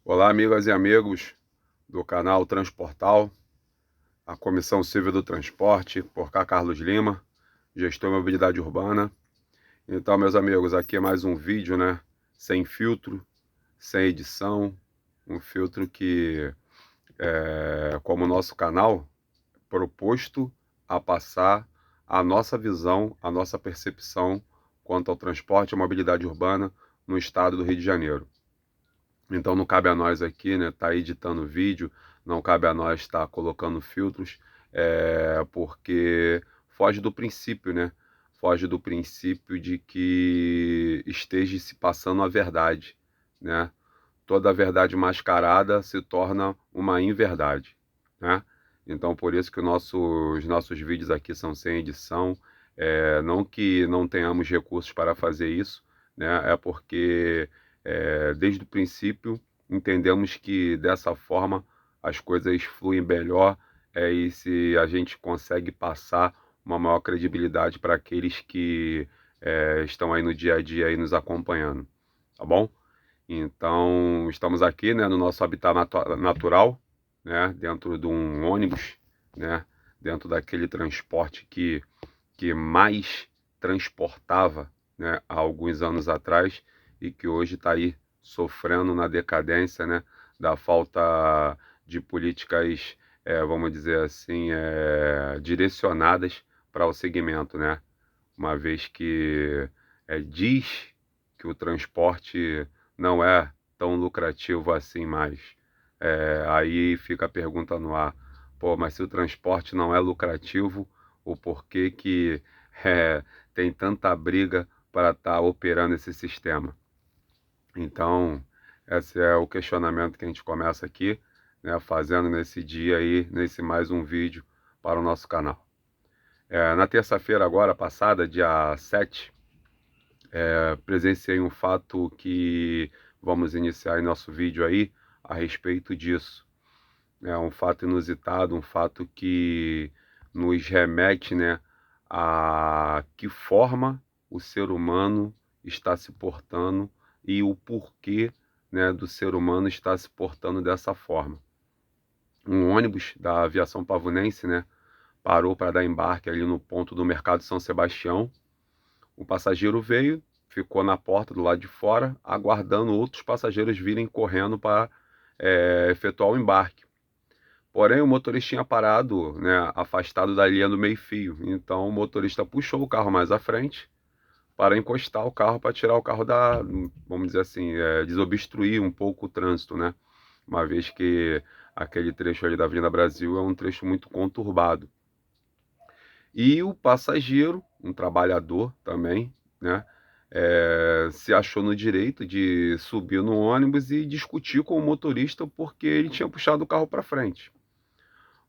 Olá, amigas e amigos do canal Transportal, a Comissão Civil do Transporte, por cá Carlos Lima, gestor de mobilidade urbana. Então, meus amigos, aqui é mais um vídeo, né? Sem filtro, sem edição, um filtro que, como o nosso canal, proposto a passar a nossa visão, a nossa percepção quanto ao transporte e mobilidade urbana no estado do Rio de Janeiro. Então não cabe a nós aqui, né, tá editando vídeo, não cabe a nós estar colocando filtros, porque foge do princípio, né? Foge do princípio de que esteja se passando a verdade, né? Toda verdade mascarada se torna uma inverdade, né? Então por isso que os nossos vídeos aqui são sem edição, não que não tenhamos recursos para fazer isso, né? É porque desde o princípio entendemos que dessa forma as coisas fluem melhor, e se a gente consegue passar uma maior credibilidade para aqueles que estão aí no dia a dia aí nos acompanhando, tá bom? Então, estamos aqui, né, no nosso habitat natural, né, dentro de um ônibus, né, dentro daquele transporte que mais transportava, né, há alguns anos atrás e que hoje está aí sofrendo na decadência, né, da falta de políticas, vamos dizer assim, direcionadas para o segmento, né, uma vez que diz que o transporte não é tão lucrativo assim mais. Aí fica a pergunta no ar, pô, mas se o transporte não é lucrativo, o porquê que é, tem tanta briga para estar operando esse sistema? Então, esse é o questionamento que a gente começa aqui, né, fazendo nesse dia aí, nesse mais um vídeo para o nosso canal. Na terça-feira agora passada, dia 7, presenciei um fato que vamos iniciar em nosso vídeo aí a respeito disso. É um fato inusitado, um fato que nos remete, né, a que forma o ser humano está se portando e o porquê, né, do ser humano estar se portando dessa forma. Um ônibus da aviação pavunense, né, parou para dar embarque ali no ponto do Mercado São Sebastião. O passageiro veio, ficou na porta do lado de fora, aguardando outros passageiros virem correndo para efetuar o embarque. Porém, o motorista tinha parado, né, afastado da linha do meio-fio. Então, o motorista puxou o carro mais à frente para encostar o carro, para tirar o carro da, vamos dizer assim, desobstruir um pouco o trânsito, né? Uma vez que aquele trecho ali da Avenida Brasil é um trecho muito conturbado. E o passageiro, um trabalhador também, né, se achou no direito de subir no ônibus e discutir com o motorista porque ele tinha puxado o carro para frente.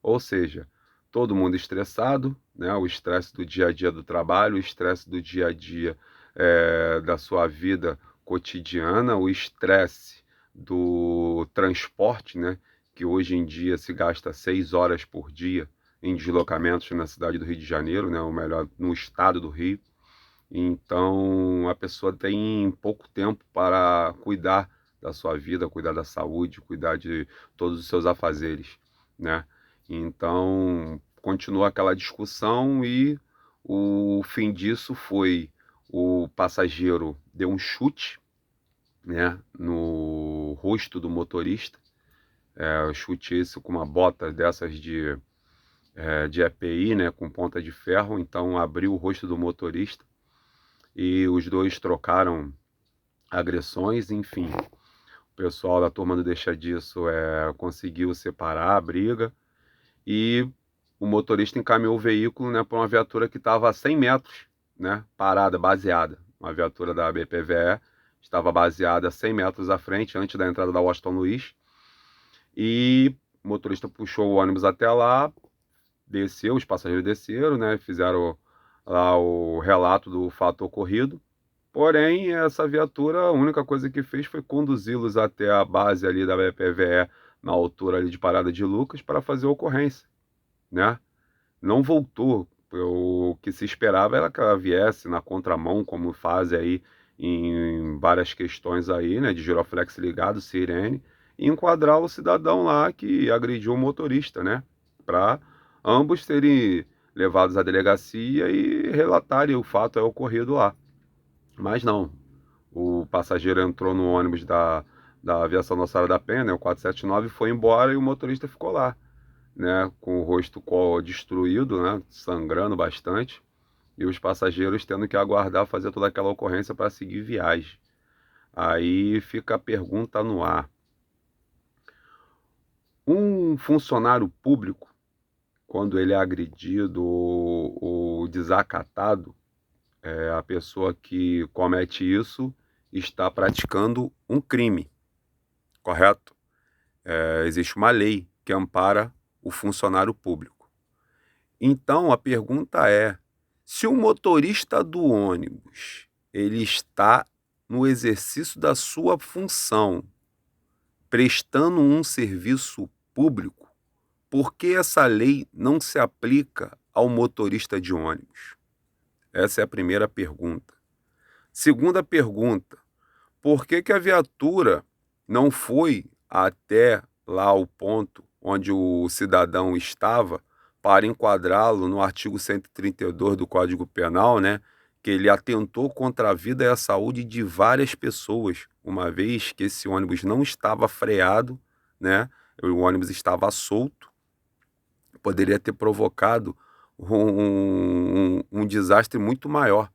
Ou seja, todo mundo estressado, né, o estresse do dia a dia do trabalho, o estresse do dia a dia da sua vida cotidiana, o estresse do transporte, né, que hoje em dia se gasta 6 horas por dia em deslocamentos na cidade do Rio de Janeiro, né, ou melhor, no estado do Rio. Então, a pessoa tem pouco tempo para cuidar da sua vida, cuidar da saúde, cuidar de todos os seus afazeres, né? Então, continua aquela discussão e o fim disso foi o passageiro deu um chute, né, no rosto do motorista, chute esse com uma bota dessas de EPI, né, com ponta de ferro, então abriu o rosto do motorista e os dois trocaram agressões, enfim. O pessoal da turma do Deixa Disso conseguiu separar a briga e o motorista encaminhou o veículo, né, para uma viatura que estava a 100 metros, né, parada, baseada. Uma viatura da BPVE estava baseada a 100 metros à frente, antes da entrada da Washington Luiz. E o motorista puxou o ônibus até lá, desceu, os passageiros desceram, né, fizeram lá o relato do fato ocorrido. Porém, essa viatura, a única coisa que fez foi conduzi-los até a base ali da BPVE, na altura ali de Parada de Lucas, para fazer a ocorrência, né? Não voltou. O que se esperava era que ela viesse na contramão, como faz aí em várias questões aí, né? De giroflex ligado, sirene, e enquadrar o cidadão lá que agrediu o motorista, né? Para ambos serem levados à delegacia e relatarem o fato ocorrido lá. Mas não, o passageiro entrou no ônibus da aviação Nossa Senhora da Penha, né, o 479, foi embora e o motorista ficou lá, né, com o rosto destruído, né, sangrando bastante, e os passageiros tendo que aguardar fazer toda aquela ocorrência para seguir viagem. Aí fica a pergunta no ar. Um funcionário público, quando ele é agredido ou desacatado, a pessoa que comete isso está praticando um crime, correto? Existe uma lei que ampara o funcionário público. Então a pergunta é: se o motorista do ônibus ele está no exercício da sua função, prestando um serviço público, por que essa lei não se aplica ao motorista de ônibus? Essa é a primeira pergunta. Segunda pergunta: por que a viatura não foi até lá o ponto onde o cidadão estava para enquadrá-lo no artigo 132 do Código Penal, né? Que ele atentou contra a vida e a saúde de várias pessoas, uma vez que esse ônibus não estava freado, né? O ônibus estava solto, poderia ter provocado um desastre muito maior,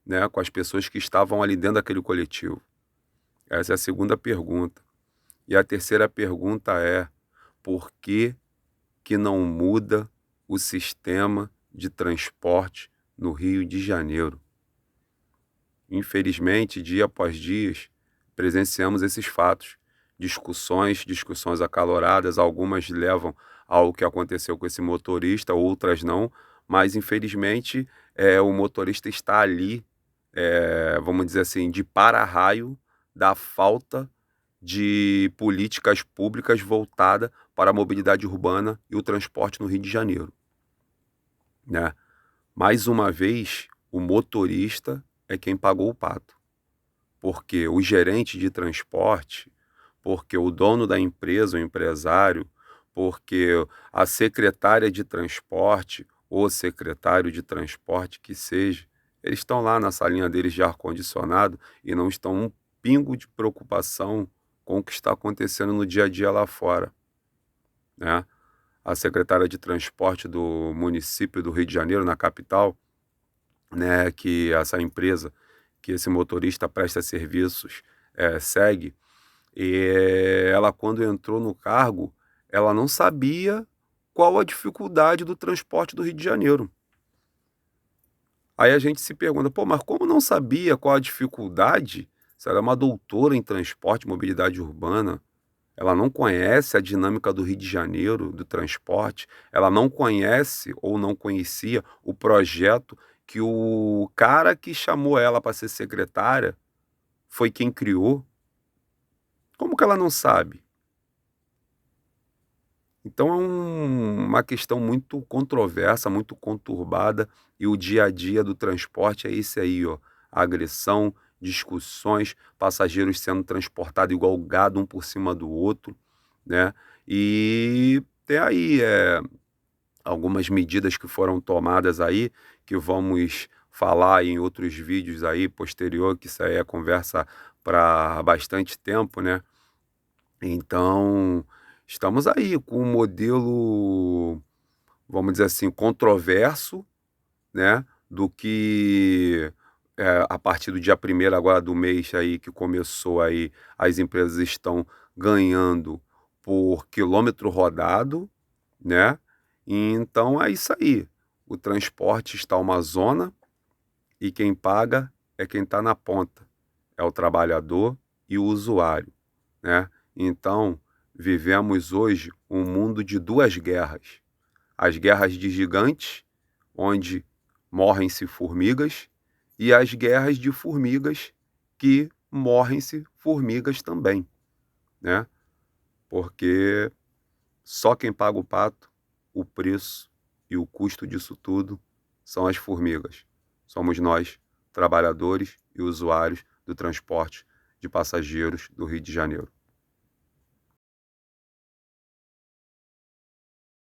né? Com as pessoas que estavam ali dentro daquele coletivo. Essa é a segunda pergunta. E a terceira pergunta é: por que não muda o sistema de transporte no Rio de Janeiro? Infelizmente, dia após dia, presenciamos esses fatos. Discussões acaloradas, algumas levam ao que aconteceu com esse motorista, outras não, mas infelizmente o motorista está ali, vamos dizer assim, de para-raio da falta de políticas públicas voltada para a mobilidade urbana e o transporte no Rio de Janeiro, né? Mais uma vez, o motorista é quem pagou o pato, porque o gerente de transporte, porque o dono da empresa, o empresário, porque a secretária de transporte ou secretário de transporte que seja, eles estão lá na salinha deles de ar-condicionado e não estão um pingo de preocupação com o que está acontecendo no dia a dia lá fora, né? A secretária de transporte do município do Rio de Janeiro, na capital, né, que essa empresa, que esse motorista presta serviços, segue, e ela, quando entrou no cargo, ela não sabia qual a dificuldade do transporte do Rio de Janeiro. Aí a gente se pergunta, pô, mas como não sabia qual a dificuldade? Se ela é uma doutora em transporte e mobilidade urbana, ela não conhece a dinâmica do Rio de Janeiro, do transporte, ela não conhece ou não conhecia o projeto que o cara que chamou ela para ser secretária foi quem criou. Como que ela não sabe? Então é uma questão muito controversa, muito conturbada, e o dia a dia do transporte é esse aí, ó, agressão, discussões, passageiros sendo transportados igual gado um por cima do outro, né? E tem aí algumas medidas que foram tomadas aí, que vamos falar em outros vídeos aí posterior, que isso aí é conversa para bastante tempo, né? Então, estamos aí com um modelo, vamos dizer assim, controverso, né, do que a partir do dia 1º agora do mês aí que começou aí, as empresas estão ganhando por quilômetro rodado, né? E então é isso aí. O transporte está uma zona e quem paga é quem está na ponta, é o trabalhador e o usuário, né? Então, vivemos hoje um mundo de duas guerras. As guerras de gigantes, onde morrem-se formigas, e as guerras de formigas, que morrem-se formigas também, né? Porque só quem paga o pato, o preço e o custo disso tudo são as formigas. Somos nós, trabalhadores e usuários do transporte de passageiros do Rio de Janeiro.